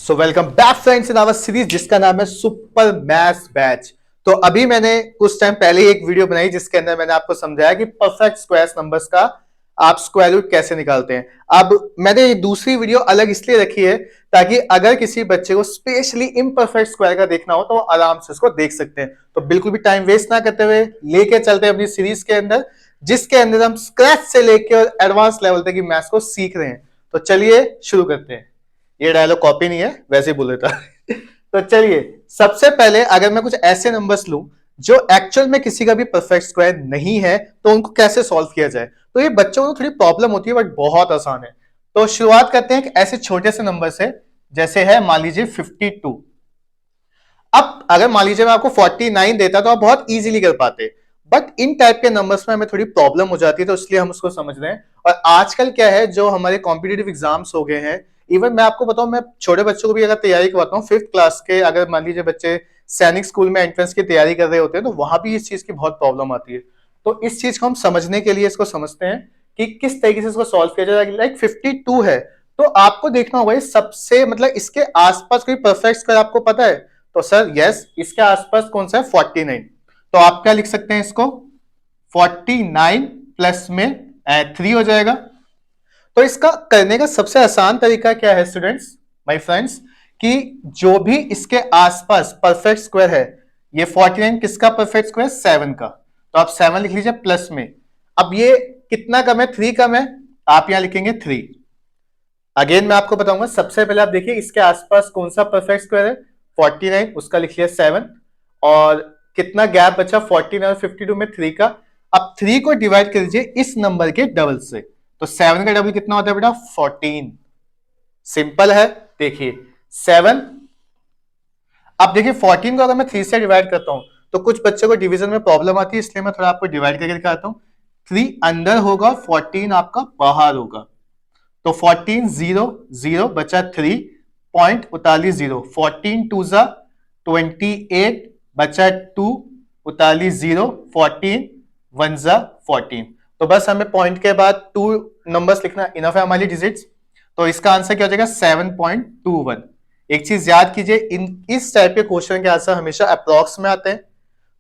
So welcome back friends in our series जिसका नाम है सुपर मैथ्स बैच। तो अभी मैंने कुछ टाइम पहले एक वीडियो बनाई जिसके अंदर मैंने आपको समझाया कि परफेक्ट स्क्वायर्स नंबर्स का आप स्क्वायर रूट कैसे निकालते हैं। अब मैंने ये दूसरी वीडियो अलग इसलिए रखी है ताकि अगर किसी बच्चे को स्पेशली इम्परफेक्ट स्क्वायर का देखना हो तो वो आराम से उसको देख सकते हैं। तो बिल्कुल भी टाइम वेस्ट ना करते हुए लेके चलते हैं अपनी सीरीज के अंदर, जिसके अंदर हम स्क्रैच से लेकर और एडवांस लेवल तक की मैथ्स को सीख रहे हैं। तो चलिए शुरू करते हैं। ये डायलॉग कॉपी नहीं है, वैसे ही बोले था। तो चलिए, सबसे पहले अगर मैं कुछ ऐसे नंबर्स लूं जो एक्चुअल में किसी का भी परफेक्ट स्क्वायर नहीं है तो उनको कैसे सॉल्व किया जाए। तो ये बच्चों को थोड़ी प्रॉब्लम होती है बट बहुत आसान है। तो शुरुआत करते हैं ऐसे छोटे से नंबर से, जैसे है मान लीजिए 52। अब अगर मान लीजिए मैं आपको 49 देता तो आप बहुत इजीली कर पाते, बट इन टाइप के नंबर्स में हमें थोड़ी प्रॉब्लम हो जाती है, तो इसलिए हम उसको समझ रहे हैं। और आजकल क्या है, जो हमारे कॉम्पिटेटिव एग्जाम्स हो गए हैं, इवन मैं आपको बताऊं, मैं छोटे बच्चों को भी अगर तैयारी करवाता हूँ 5th क्लास के, अगर मान लीजिए बच्चे सैनिक स्कूल में एंट्रेंस की तैयारी कर रहे होते हैं तो वहां भी इस चीज की बहुत प्रॉब्लम आती है। तो इस चीज को हम समझने के लिए इसको समझते हैं कि किस तरीके से इसको सॉल्व किया जाए। लाइक 52 है तो आपको देखना होगा सबसे मतलब इसके आसपास कोई परफेक्ट स्क्वायर आपको पता है। तो सर यस, इसके आसपास कौन सा है, 49। तो आप क्या लिख सकते हैं इसको, 49 प्लस में 3 हो जाएगा। तो इसका करने का सबसे आसान तरीका क्या है स्टूडेंट्स, माय फ्रेंड्स, कि जो भी इसके आसपास परफेक्ट स्क्वायर है, ये 49 किसका परफेक्ट स्क्वायर, 7 का, तो आप 7 लिख लीजिए प्लस में। अब ये कितना कम है, 3 कम है, आप यहां लिखेंगे 3। अगेन मैं आपको बताऊंगा, सबसे पहले आप देखिए इसके आसपास कौन सा परफेक्ट स्क्वायर है, 49, उसका लिख लिया 7, और कितना गैप बचा 49 और 52 में, 3 का। अब 3 को डिवाइड कर दीजिए इस नंबर के डबल से, तो 7 का डबल कितना होता है बेटा, 14। सिंपल है, देखिए 7। अब देखिए 14 को अगर मैं 3 से डिवाइड करता हूं तो कुछ बच्चों को डिवीजन में प्रॉब्लम आती है, इसलिए मैं थोड़ा आपको डिवाइड करके दिखाता हूं। 3 अंदर होगा, 14 आपका बाहर होगा, तो 14 0 0 बचा 3, पॉइंट उताली 0, 14 टू जा 28 बचा 2, उताली 0, 14 1 जा 14। तो बस हमें पॉइंट के बाद 2 नंबर्स लिखना इनफ है हमारी डिजिट्स। तो इसका आंसर क्या हो जाएगा, 7.21। एक चीज याद कीजिए, इस टाइप के क्वेश्चन के आंसर हमेशा अप्रॉक्स में आते हैं।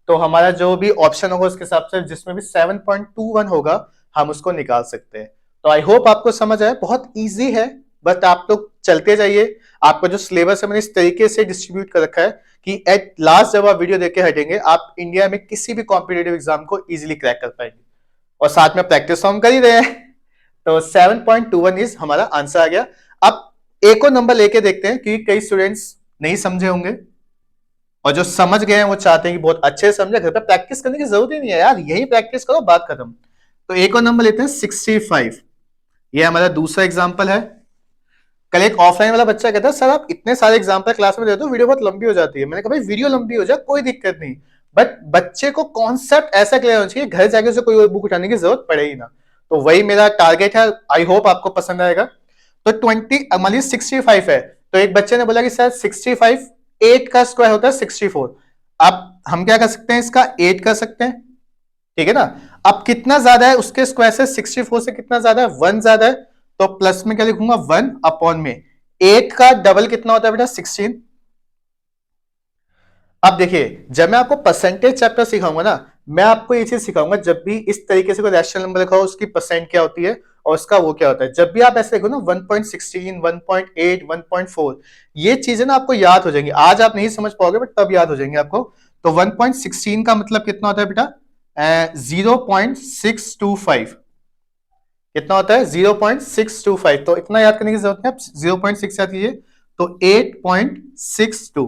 तो हमारा जो भी ऑप्शन होगा उसके हिसाब से जिसमें भी 7.21 होगा हम उसको निकाल सकते हैं। तो आई होप आपको समझ आया, बहुत इजी है, बट आप लोग चलते जाइए। आपका जो सिलेबस है मैंने इस तरीके से डिस्ट्रीब्यूट कर रखा है कि एट लास्ट जब आप वीडियो देख के हटेंगे आप इंडिया में किसी भी कॉम्पिटेटिव एग्जाम को इजीली क्रैक कर पाएंगे, और साथ में प्रैक्टिस हम कर ही रहे हैं। तो 7.21 इज हमारा आंसर आ गया। अब एक और नंबर लेके देखते हैं, क्योंकि कई स्टूडेंट्स नहीं समझे होंगे और जो समझ गए हैं वो चाहते हैं कि बहुत अच्छे से समझे, घर पे प्रैक्टिस करने की जरूरत ही नहीं है यार, यही प्रैक्टिस करो, बात खत्म। तो एक और नंबर लेते हैं 65। ये हमारा दूसरा एग्जांपल है। कल एक ऑफलाइन वाला बच्चा कहता है सर आप इतने सारे एग्जांपल क्लास में देते हो, वीडियो बहुत लंबी हो जाती है। मैंने कहा भाई वीडियो लंबी हो जाए कोई दिक्कत नहीं, बट बच्चे को कॉन्सेप्ट ऐसा क्लियर होना चाहिए, घर जाके उसे कोई और बुक उठाने की जरूरत पड़े ही ना। तो वही मेरा टारगेट है, आई होप आपको पसंद आएगा। तो 20 मान लीजिए 65 है, तो एक बच्चे ने बोला कि सर 65 8 का स्क्वायर होता है 64। अब हम क्या कर सकते हैं, इसका 8 कर सकते हैं, ठीक है ना। अब कितना ज्यादा है उसके स्क्वायर से, 64 से कितना ज्यादा है, 1 ज्यादा है, तो प्लस में क्या लिखूंगा, 1 अपॉन में 8 का डबल कितना होता है बेटा, 16। अब देखिए जब मैं आपको परसेंटेज चैप्टर सिखाऊंगा ना, मैं आपको ये चीज सिखाऊंगा, जब भी इस तरीके से कोई रैशनल नंबर लिखा हो उसकी परसेंट क्या होती है और उसका वो क्या होता है। जब भी आप ऐसे देखो ना 1.16 1.8 1.4, ये चीजें ना आपको याद हो जाएंगी। आज आप नहीं समझ पाओगे बट तब याद हो जाएंगे आपको। तो 1.16 का मतलब कितना होता है बेटा, 0.625। कितना होता है, 0.625। तो इतना याद करने की जरूरत है, 0.6 याद कीजिए, तो 8.62।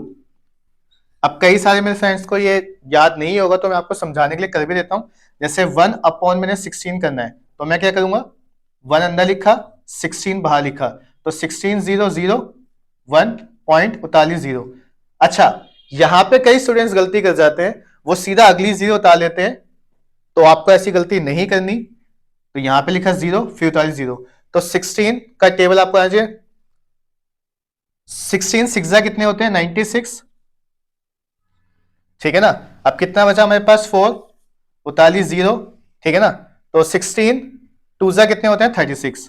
अब कई सारे मेरे फ्रेंड्स को ये याद नहीं होगा तो मैं आपको समझाने के लिए कर भी देता हूं। जैसे 1 अपॉन मैंने 16 करना है, तो मैं क्या करूंगा, 1 अंदर लिखा 16 बाहर लिखा, तो 16 0 0 1 पॉइंट उताली 0। अच्छा, यहां पे कई स्टूडेंट्स गलती कर जाते हैं, वो सीधा अगली जीरो उतार लेते हैं, तो आपको ऐसी गलती नहीं करनी। तो यहां पे लिखा 0 फिर उतारी 0, तो 16 का टेबल आपको आ जाए, 16 सिक्स कितने होते हैं, 96, ठीक है ना। अब कितना बचा हमारे पास, 4 उताली 0, ठीक है ना। तो 16 टू जा कितने होते हैं, 36।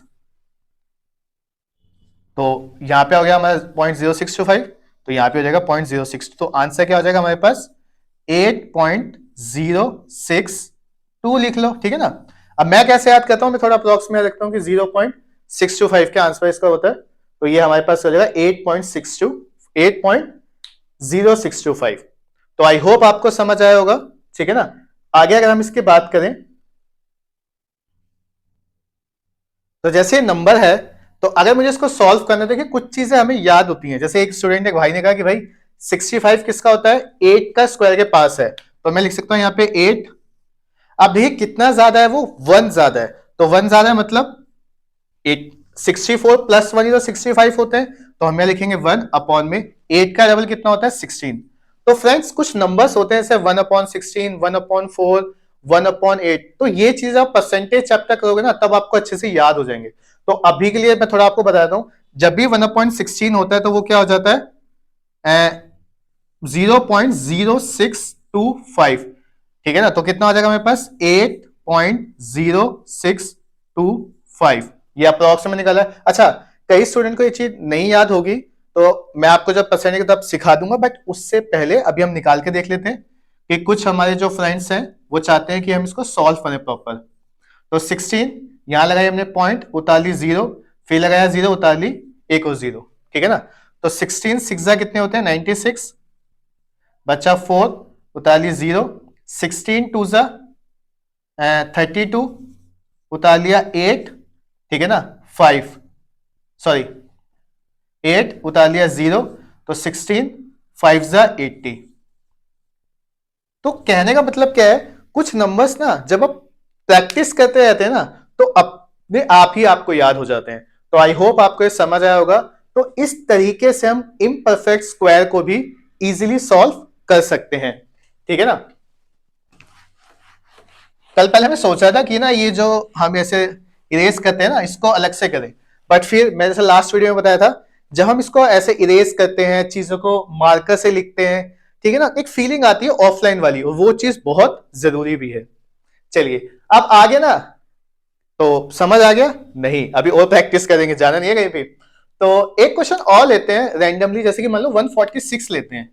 तो यहाँ पे हो गया हमारा 0.0625, तो यहाँ पे हो जाएगा 0.06, तो आंसर क्या हो जाएगा हमारे पास 8.062 लिख लो, ठीक है ना। अब मैं कैसे याद करता हूं, मैं थोड़ा अप्रोक्स में रखता हूं कि 0.625 के आंसर इसका होता है, तो ये हमारे पास हो जाएगा 8.0625। तो आई होप आपको समझ आया होगा, ठीक है ना। आगे अगर हम इसकी बात करें, तो जैसे नंबर है, तो अगर मुझे इसको सॉल्व करना, देखिए कुछ चीजें हमें याद होती हैं। जैसे एक स्टूडेंट, एक भाई ने कहा कि भाई 65 किसका होता है, 8 का स्क्वायर के पास है, तो मैं लिख सकता हूं यहाँ पे 8। अब देखिए कितना ज्यादा है, वो 1 ज्यादा है, तो 1 ज्यादा है मतलब 8, 64 प्लस 1 तो 65 होते हैं, तो हम यहाँ लिखेंगे 1 अपॉन में 8 का डबल कितना होता है 16। तो फ्रेंड्स कुछ नंबर्स होते हैं जैसे 1/16, 1/4, 1/8, तो ये चीज आप परसेंटेज जब तक करोगे ना तब आपको अच्छे से याद हो जाएंगे। तो अभी के लिए मैं थोड़ा आपको बताता हूं, जब भी 1/16 होता है तो वो क्या हो जाता है 0.0625, ठीक है ना। तो कितना हो जाएगा मेरे पास 8.0625, ये अप्रोक्स में निकाला है। अच्छा, कई स्टूडेंट को ये चीज नहीं याद होगी, तो मैं आपको जब परसेंटेज तब सिखा दूंगा, बट उससे पहले अभी हम निकाल के देख लेते हैं कि कुछ हमारे जो फ्रेंड्स हैं वो चाहते हैं कि हम इसको सॉल्व करें प्रॉपर। तो 16 यहां लगाई हमने पॉइंट, उतार ली 0, फिर लगाया 0, उतार ली एक और 0, ठीक है ना। तो 16 6 कितने होते हैं 96, बचा 4, उतार ली 0, 16 2 32, उतार लिया 8, ठीक है ना, 5 सॉरी 8, उतार लिया 0, तो 16 5 80। तो कहने का मतलब क्या है, कुछ नंबर्स ना जब आप प्रैक्टिस करते रहते हैं ना तो अपने आप ही आपको याद हो जाते हैं। तो आई होप आपको ये समझ आया होगा। तो इस तरीके से हम इम्परफेक्ट स्क्वायर को भी इजीली सॉल्व कर सकते हैं, ठीक है ना। कल पहले मैं सोचा था कि ना ये जो हम ऐसे इरेज करते हैं ना इसको अलग से करें, बट फिर मैंने जैसे लास्ट वीडियो में बताया था, जब हम इसको ऐसे इरेज करते हैं, चीजों को मार्कर से लिखते हैं, ठीक है ना, एक फीलिंग आती है ऑफलाइन वाली, और वो चीज बहुत जरूरी भी है। चलिए अब आगे ना, तो समझ आ गया नहीं, अभी और प्रैक्टिस करेंगे, जाना नहीं है कहीं भी। तो एक क्वेश्चन और लेते हैं रैंडमली, जैसे कि मान लो 146 लेते हैं,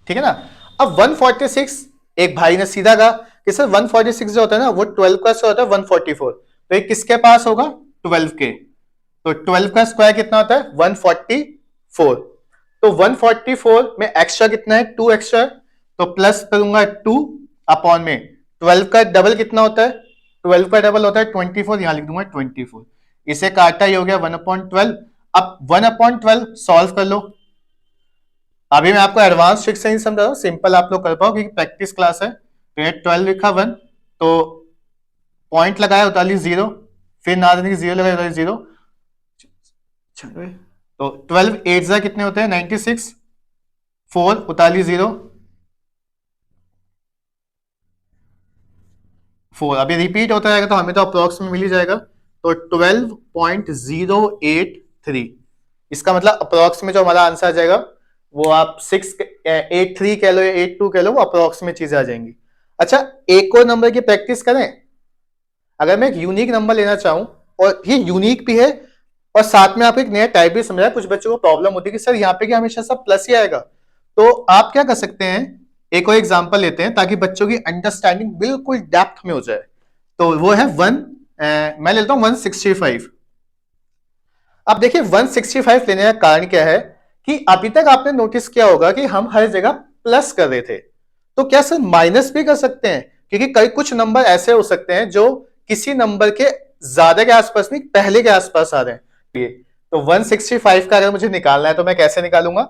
ठीक है ना। अब 146, एक भाई ने सीधा कहा कि सर 146 जो होता है ना वो 12 का स्क्वायर होता है 144, तो ये किसके पास होगा 12 के, तो 12 का स्क्वायर कितना होता है 144, तो 144 में एक्स्ट्रा कितना है 2 एक्स्ट्रा, तो प्लस करूंगा 2 अपॉन में 12 का डबल कितना होता है, 12 का डबल होता है 24, यहां लिख दूंगा 24, इसे काटा ही हो गया 1/12। अब 1/12 सॉल्व कर लो। अभी मैं आपको एडवांस ट्रिक से नहीं समझा रहा हूं, सिंपल आप लोग कर पाओ क्योंकि प्रैक्टिस क्लास है। तो ये 12 लिखा 1, तो पॉइंट लगाया उतार ली 0, फिर ना देने की 0 लगाया उतार 0, तो 12 8 कितने होते हैं 96, 4 उतार ली 0, 4 अभी रिपीट होता रहेगा तो हमें तो अप्रोक्स में मिल ही जाएगा, तो 12.083, इसका मतलब अप्रोक्स में जो हमारा आंसर आ जाएगा वो आप 683 कह लो या 82 कह लो, वो अप्रोक्स में चीजें आ जाएंगी। अच्छा, एक और नंबर की प्रैक्टिस करें। अगर मैं एक यूनिक नंबर लेना चाहूं, और ये यूनिक भी है और साथ में आपको एक नया टाइप भी समझा, कुछ बच्चों को प्रॉब्लम होती है कि सर यहाँ पे क्या हमेशा सब प्लस ही आएगा, तो आप क्या कर सकते हैं, एक और एग्जांपल लेते हैं ताकि बच्चों की अंडरस्टैंडिंग बिल्कुल डेप्थ में हो जाए। तो वो है मैं लेता हूं 165। अब देखिए 165 लेने का कारण क्या है कि अभी तक आपने नोटिस किया होगा कि हम हर जगह प्लस कर रहे थे, तो क्या सर माइनस भी कर सकते हैं, क्योंकि कई कुछ नंबर ऐसे हो सकते हैं जो किसी नंबर के ज्यादा के आसपास नहीं पहले के आसपास आ रहे हैं। तो 165 का अगर मुझे निकालना है तो मैं कैसे निकालूंगा,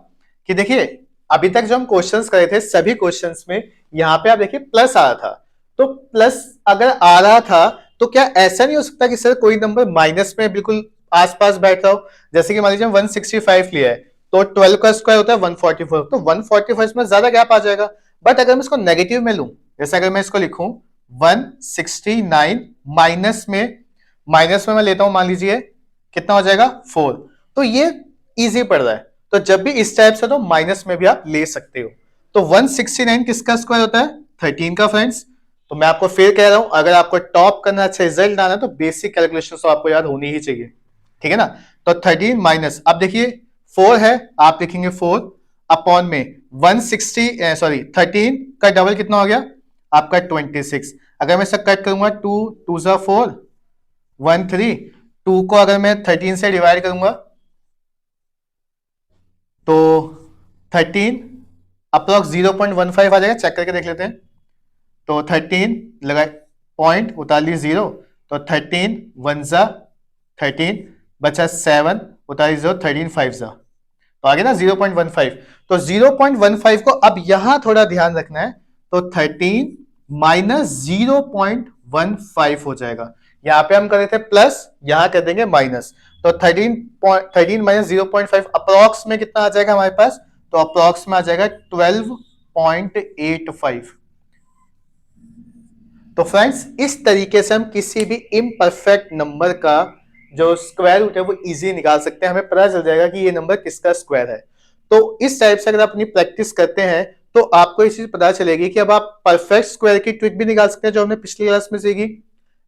कि देखिए अभी तक जो हम क्वेश्चंस करे थे सभी क्वेश्चंस में यहाँ पे आप देखिए प्लस आ रहा था, तो प्लस अगर आ रहा था तो क्या ऐसा नहीं हो सकता कि सर कोई नंबर माइनस में बिल्कुल आसपास बैठ रहा हो, जैसे कि मान लीजिए 165 लिया है तो 12 का स्क्वायर होता है 144, तो 145 में ज्यादा गैप आ जाएगा। बट अगर मैं इसको नेगेटिव में लूं, जैसे अगर मैं इसको लिखूं 169 माइनस में मैं लेता हूं, मान लीजिए कितना हो जाएगा 4, तो ये इजी पड़ रहा है। तो जब भी इस टाइप से तो माइनस में भी आप ले सकते हो। तो 169 किसका स्क्वायर होता है 13 का फ्रेंड्स, तो मैं आपको फिर कह रहा हूं, अगर आपको टॉप करना, अच्छा रिजल्ट आना है, तो बेसिक कैलकुलेशन तो आपको याद होनी ही चाहिए, ठीक है ना। तो 13 माइनस, अब देखिए 4 है, आप लिखेंगे 4 अपॉन में 160, सॉरी 13 का डबल कितना हो गया आपका 26। अगर मैं इसका कट करूंगा 2 2 जा 4 1 3, 2 को अगर मैं 13 से डिवाइड करूंगा तो 13 अप्रोक्स 0.15 आ जाएगा, चेक करके देख लेते हैं। तो 13 लगा, पॉइंट उतार ली 0, तो 13 1 जा 13, बचा 7 उतार 0, 13 5 जा, तो आगे ना 0.15। तो 0.15 को अब यहां थोड़ा ध्यान रखना है, तो 13 माइनस 0.15 हो जाएगा। यहां पे हम कर रहे थे प्लस, यहां कर देंगे माइनस। तो 13 माइनस 0.5 अप्रोक्स में कितना आ जाएगा हमारे पास, तो अप्रोक्स में आ जाएगा 12.85। तो फ्रेंड्स इस तरीके से हम किसी भी इम्परफेक्ट नंबर का जो स्क्वायर रूट है वो इजी निकाल सकते हैं, हमें पता चल जाएगा कि ये नंबर किसका स्क्वायर है। तो इस टाइप से अगर आप अपनी प्रैक्टिस करते हैं तो आपको इस चीज पता चलेगी कि अब आप परफेक्ट स्क्वायर की ट्रिक भी निकाल सकते हैं जो हमने पिछली क्लास में सीखी,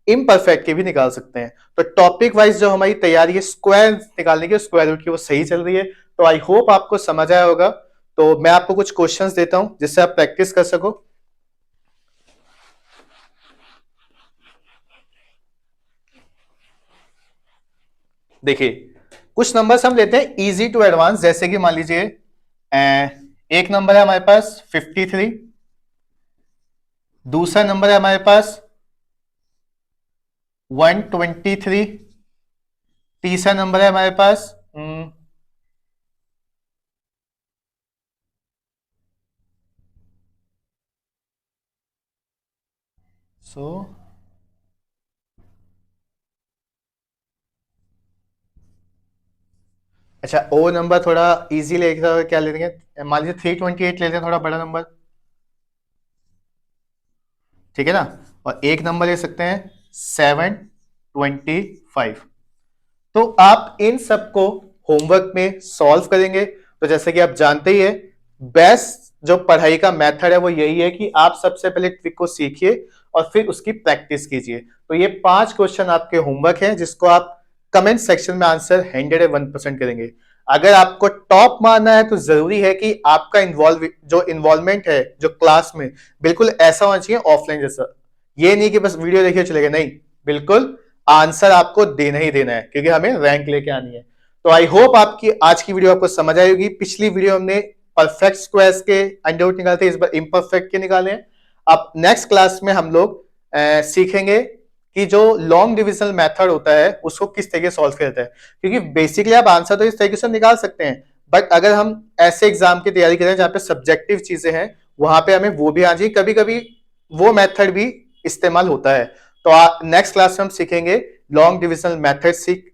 इम्परफेक्ट की भी निकाल सकते हैं। तो टॉपिक वाइज जो हमारी तैयारी है स्क्वायर निकालने की, स्क्वायर रूट की, वो सही चल रही है। तो आई होप आपको समझ आया होगा। तो मैं आपको कुछ क्वेश्चंस देता हूं जिससे आप प्रैक्टिस कर सको। देखिए कुछ नंबर्स हम लेते हैं इजी टू एडवांस, जैसे कि मान लीजिए एक नंबर है हमारे पास 53, दूसरा नंबर है हमारे पास 123, तीसरा नंबर है हमारे पास 100। अच्छा ओ नंबर थोड़ा इजी लेगा, क्या ले लेंगे, मान लीजिए 328 लेते हैं, थोड़ा बड़ा नंबर, ठीक है ना। और एक नंबर ले सकते हैं 725। तो आप इन सबको होमवर्क में सॉल्व करेंगे। तो जैसे कि आप जानते ही है, बेस्ट जो पढ़ाई का मेथड है वो यही है कि आप सबसे पहले ट्रिक को सीखिए और फिर उसकी प्रैक्टिस कीजिए। तो ये 5 क्वेश्चन आपके होमवर्क हैं जिसको आप कमेंट सेक्शन में आंसर 101% करेंगे। अगर आपको टॉप मारना है तो जरूरी है कि आपका इन्वॉल्वमेंट है जो क्लास में, बिल्कुल ऐसा होना चाहिए ऑफलाइन जैसा। ये नहीं कि बस वीडियो देखिए चलेगा, नहीं, बिल्कुल आंसर आपको देना ही देना है क्योंकि हमें रैंक लेके आनी है। तो आई होप आपकी आज की वीडियो आपको समझ आएगी। पिछली वीडियो हमने परफेक्ट स्क्वायर्स के अंडर रूट निकालते, इस बार इम्परफेक्ट के निकाले हैं। अब नेक्स्ट क्लास में हम लोग सीखेंगे कि जो लॉन्ग डिविजनल मेथड होता है उसको किस तरीके से सॉल्व करता है, क्योंकि बेसिकली आप आंसर तो इस तरीके से निकाल सकते हैं, बट अगर हम ऐसे एग्जाम की तैयारी करें जहां पे सब्जेक्टिव चीजें हैं, वहां पे हमें वो भी आ जाए, कभी कभी वो मेथड भी इस्तेमाल होता है। तो नेक्स्ट क्लास में हम सीखेंगे लॉन्ग डिविजनल मेथड सीख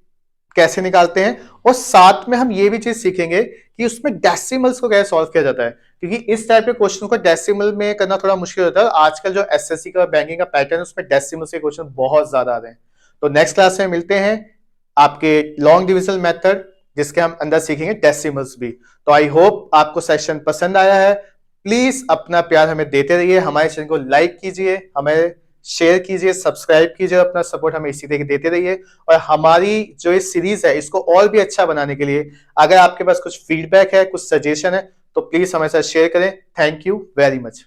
कैसे निकालते हैं, और साथ में हम ये भी चीज सीखेंगे कि उसमें डेसिमल्स को कैसे सॉल्व किया जाता है, क्योंकि इस टाइप के क्वेश्चन को डेसिमल में करना थोड़ा मुश्किल होता है। आजकल जो एसएससी का बैंकिंग का पैटर्न है उसमें डेसिमल के क्वेश्चन बहुत ज्यादा आ रहे हैं। तो नेक्स्ट क्लास में मिलते हैं आपके लॉन्ग डिविजनल मेथड जिसके हम अंदर सीखेंगे डेसिमल्स भी। तो आई होप आपको सेशन पसंद आया है। प्लीज अपना प्यार हमें देते रहिए, हमारे चैनल को लाइक कीजिए, हमें शेयर कीजिए, सब्सक्राइब कीजिए, अपना सपोर्ट हमें इसी तरीके देते रहिए। और हमारी जो ये सीरीज है इसको और भी अच्छा बनाने के लिए अगर आपके पास कुछ फीडबैक है, कुछ सजेशन है, तो प्लीज हमारे साथ शेयर करें। Thank you very much.